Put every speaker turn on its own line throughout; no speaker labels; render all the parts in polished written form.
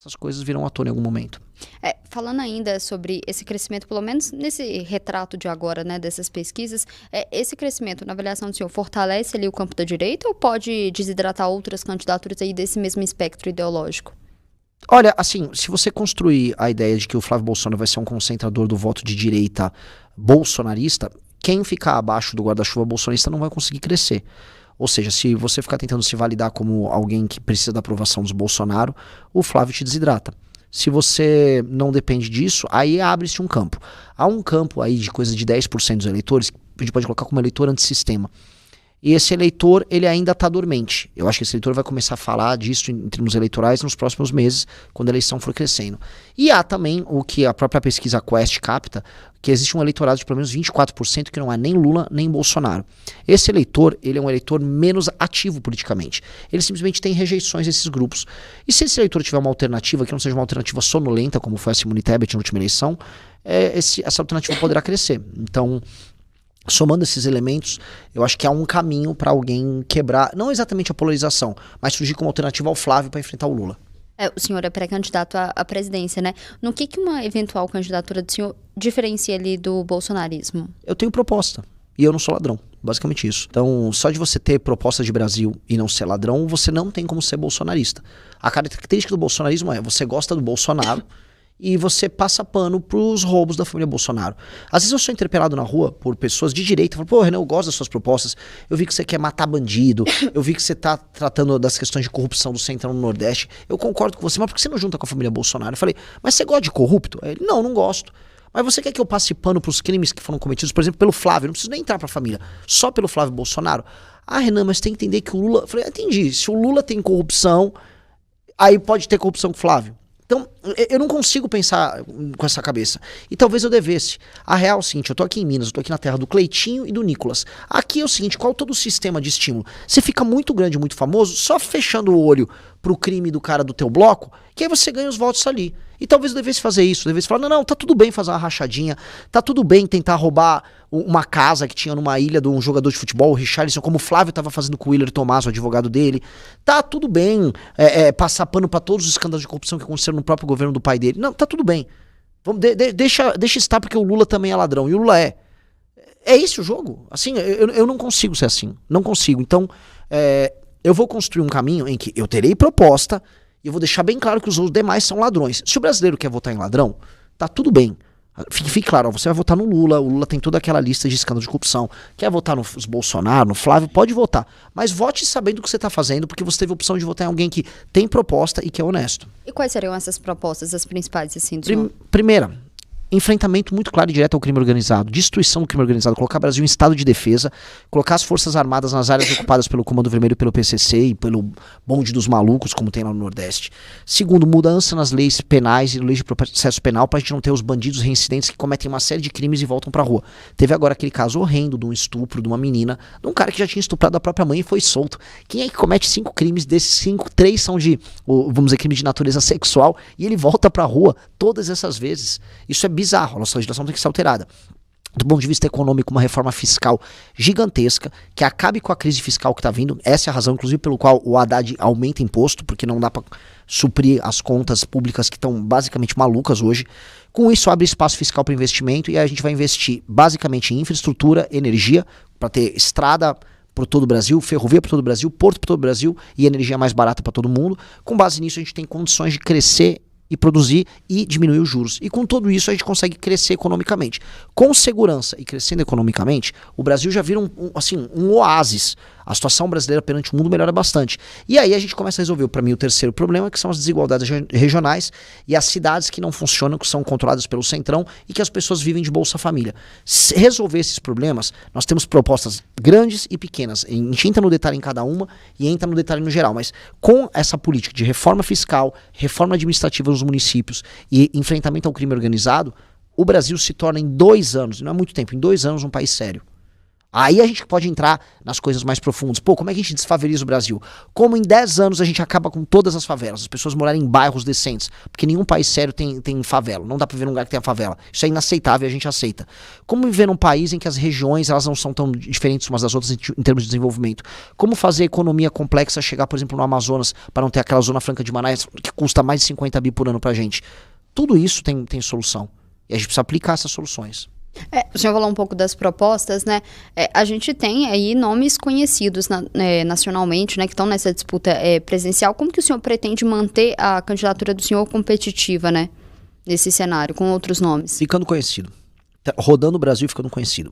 essas coisas virão à tona em algum momento.
Falando ainda sobre esse crescimento, pelo menos nesse retrato de agora, né, dessas pesquisas, esse crescimento, na avaliação do senhor, fortalece ali o campo da direita ou pode desidratar outras candidaturas aí desse mesmo espectro ideológico?
Olha, assim, se você construir a ideia de que o Flávio Bolsonaro vai ser um concentrador do voto de direita bolsonarista, quem ficar abaixo do guarda-chuva bolsonarista não vai conseguir crescer. Ou seja, se você ficar tentando se validar como alguém que precisa da aprovação dos Bolsonaro, o Flávio te desidrata. Se você não depende disso, aí abre-se um campo. Há um campo aí de coisa de 10% dos eleitores, que a gente pode colocar como eleitor antissistema. E esse eleitor, ele ainda está dormente. Eu acho que esse eleitor vai começar a falar disso em termos eleitorais nos próximos meses, quando a eleição for crescendo. E há também o que a própria pesquisa Quest capta, que existe um eleitorado de pelo menos 24% que não é nem Lula nem Bolsonaro. Esse eleitor, ele é um eleitor menos ativo politicamente. Ele simplesmente tem rejeições a esses grupos. E se esse eleitor tiver uma alternativa, que não seja uma alternativa sonolenta, como foi a Simone Tebet na última eleição, essa alternativa poderá crescer. Então, somando esses elementos, eu acho que há um caminho para alguém quebrar, não exatamente a polarização, mas surgir como alternativa ao Flávio para enfrentar o Lula.
O senhor é pré-candidato à presidência, né? No que uma eventual candidatura do senhor diferencia ali do bolsonarismo?
Eu tenho proposta e eu não sou ladrão, basicamente isso. Então, só de você ter proposta de Brasil e não ser ladrão, você não tem como ser bolsonarista. A característica do bolsonarismo é você gosta do Bolsonaro e você passa pano pros roubos da família Bolsonaro. Às vezes eu sou interpelado na rua por pessoas de direita, falo, pô, Renan, eu gosto das suas propostas, eu vi que você quer matar bandido, eu vi que você tá tratando das questões de corrupção do Centrão no Nordeste, eu concordo com você, mas por que você não junta com a família Bolsonaro? Eu falei, mas você gosta de corrupto? Ele, não gosto. Mas você quer que eu passe pano pros crimes que foram cometidos, por exemplo, pelo Flávio, eu não preciso nem entrar pra família, só pelo Flávio Bolsonaro? Ah, Renan, mas tem que entender que o Lula... Eu falei, entendi, se o Lula tem corrupção, aí pode ter corrupção com o Flávio. Então, eu não consigo pensar com essa cabeça. E talvez eu devesse. A real é o seguinte, eu tô aqui em Minas, eu tô aqui na terra do Cleitinho e do Nicolas. Aqui é o seguinte, qual todo o sistema de estímulo? Você fica muito grande, muito famoso, só fechando o olho pro crime do cara do teu bloco, que aí você ganha os votos ali. E talvez eu devesse fazer isso, eu devesse falar, não, tá tudo bem fazer uma rachadinha, tá tudo bem tentar roubar uma casa que tinha numa ilha de um jogador de futebol, o Richarlison, como o Flávio tava fazendo com o Willer Tomás, o advogado dele. Tá tudo bem passar pano pra todos os escândalos de corrupção que aconteceram no próprio governo do pai dele. Não, tá tudo bem. Vamos, deixa estar, porque o Lula também é ladrão, e o Lula é. É esse o jogo? Assim, eu não consigo ser assim, não consigo. Então, eu vou construir um caminho em que eu terei proposta, e eu vou deixar bem claro que os demais são ladrões. Se o brasileiro quer votar em ladrão, tá tudo bem. Fique claro, ó, você vai votar no Lula, o Lula tem toda aquela lista de escândalos de corrupção. Quer votar nos Bolsonaro, no Flávio, pode votar. Mas vote sabendo o que você tá fazendo, porque você teve a opção de votar em alguém que tem proposta e que é honesto.
E quais seriam essas propostas, as principais, assim, do senhor?
Primeira, enfrentamento muito claro e direto ao crime organizado, destruição do crime organizado, colocar o Brasil em estado de defesa, colocar as forças armadas nas áreas ocupadas pelo Comando Vermelho, pelo PCC e pelo bonde dos malucos, como tem lá no Nordeste. Segundo, mudança nas leis penais e leis de processo penal para a gente não ter os bandidos reincidentes que cometem uma série de crimes e voltam pra rua. Teve agora aquele caso horrendo de um estupro de uma menina, de um cara que já tinha estuprado a própria mãe e foi solto. Quem é que comete 5 crimes? Desses 5, 3 são de, vamos dizer, crime de natureza sexual e ele volta pra rua todas essas vezes. Isso é bizarro, a nossa legislação tem que ser alterada. Do ponto de vista econômico, uma reforma fiscal gigantesca, que acabe com a crise fiscal que está vindo. Essa é a razão, inclusive, pelo qual o Haddad aumenta imposto, porque não dá para suprir as contas públicas que estão basicamente malucas hoje. Com isso, abre espaço fiscal para investimento e aí a gente vai investir basicamente em infraestrutura, energia, para ter estrada por todo o Brasil, ferrovia por todo o Brasil, porto por todo o Brasil e energia mais barata para todo mundo. Com base nisso, a gente tem condições de crescer e produzir e diminuir os juros. E com tudo isso a gente consegue crescer economicamente. Com segurança e crescendo economicamente, o Brasil já vira um oásis. A situação brasileira perante o mundo melhora bastante. E aí a gente começa a resolver, para mim, o terceiro problema, que são as desigualdades regionais e as cidades que não funcionam, que são controladas pelo Centrão e que as pessoas vivem de Bolsa Família. Se resolver esses problemas, nós temos propostas grandes e pequenas. A gente entra no detalhe em cada uma e entra no detalhe no geral. Mas com essa política de reforma fiscal, reforma administrativa nos municípios e enfrentamento ao crime organizado, o Brasil se torna em 2 anos, não é muito tempo, em 2 anos um país sério. Aí a gente pode entrar nas coisas mais profundas. Pô, como é que a gente desfaveliza o Brasil? Como em 10 anos a gente acaba com todas as favelas, as pessoas morarem em bairros decentes? Porque nenhum país sério tem favela. Não dá pra viver num lugar que tenha favela. Isso é inaceitável e a gente aceita. Como viver num país em que as regiões elas não são tão diferentes umas das outras em termos de desenvolvimento? Como fazer a economia complexa chegar, por exemplo, no Amazonas, para não ter aquela zona franca de Manaus que custa mais de 50 bi por ano pra gente? Tudo isso tem solução. E a gente precisa aplicar essas soluções.
O senhor falou um pouco das propostas, né? A gente tem aí nomes conhecidos nacionalmente, né, que estão nessa disputa presidencial. Como que o senhor pretende manter a candidatura do senhor competitiva, né? Nesse cenário, com outros nomes?
Ficando conhecido. Rodando o Brasil e ficando conhecido.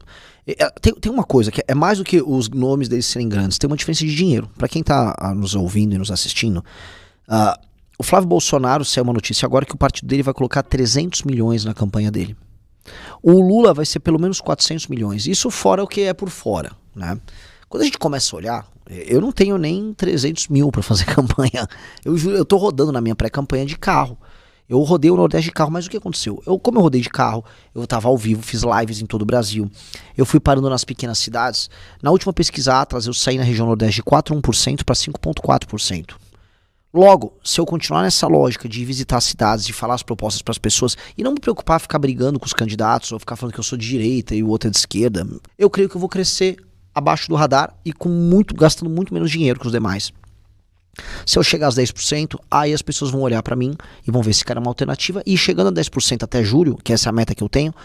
Tem uma coisa que é mais do que os nomes deles serem grandes. Tem uma diferença de dinheiro. Para quem tá nos ouvindo e nos assistindo, o Flávio Bolsonaro saiu uma notícia agora que o partido dele vai colocar 300 milhões na campanha dele. O Lula vai ser pelo menos 400 milhões. Isso fora o que é por fora, né? Quando a gente começa a olhar, eu não tenho nem 300 mil para fazer campanha. Eu tô rodando na minha pré-campanha de carro. Eu rodei o Nordeste de carro, mas o que aconteceu? Como eu rodei de carro, eu tava ao vivo, fiz lives em todo o Brasil. Eu fui parando nas pequenas cidades. Na última pesquisa Atlas, eu saí na região Nordeste de 4,1% para 5,4%. Logo, se eu continuar nessa lógica de visitar cidades, de falar as propostas para as pessoas e não me preocupar ficar brigando com os candidatos ou ficar falando que eu sou de direita e o outro é de esquerda, eu creio que eu vou crescer abaixo do radar e gastando muito menos dinheiro que os demais. Se eu chegar aos 10%, aí as pessoas vão olhar para mim e vão ver se cara é uma alternativa, e chegando a 10% até julho, que essa é a meta que eu tenho,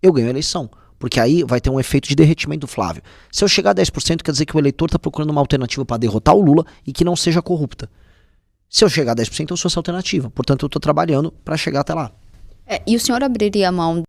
eu ganho a eleição. Porque aí vai ter um efeito de derretimento do Flávio. Se eu chegar a 10%, quer dizer que o eleitor está procurando uma alternativa para derrotar o Lula e que não seja corrupta. Se eu chegar a 10%, eu sou essa alternativa. Portanto, eu estou trabalhando para chegar até lá.
E o senhor abriria mão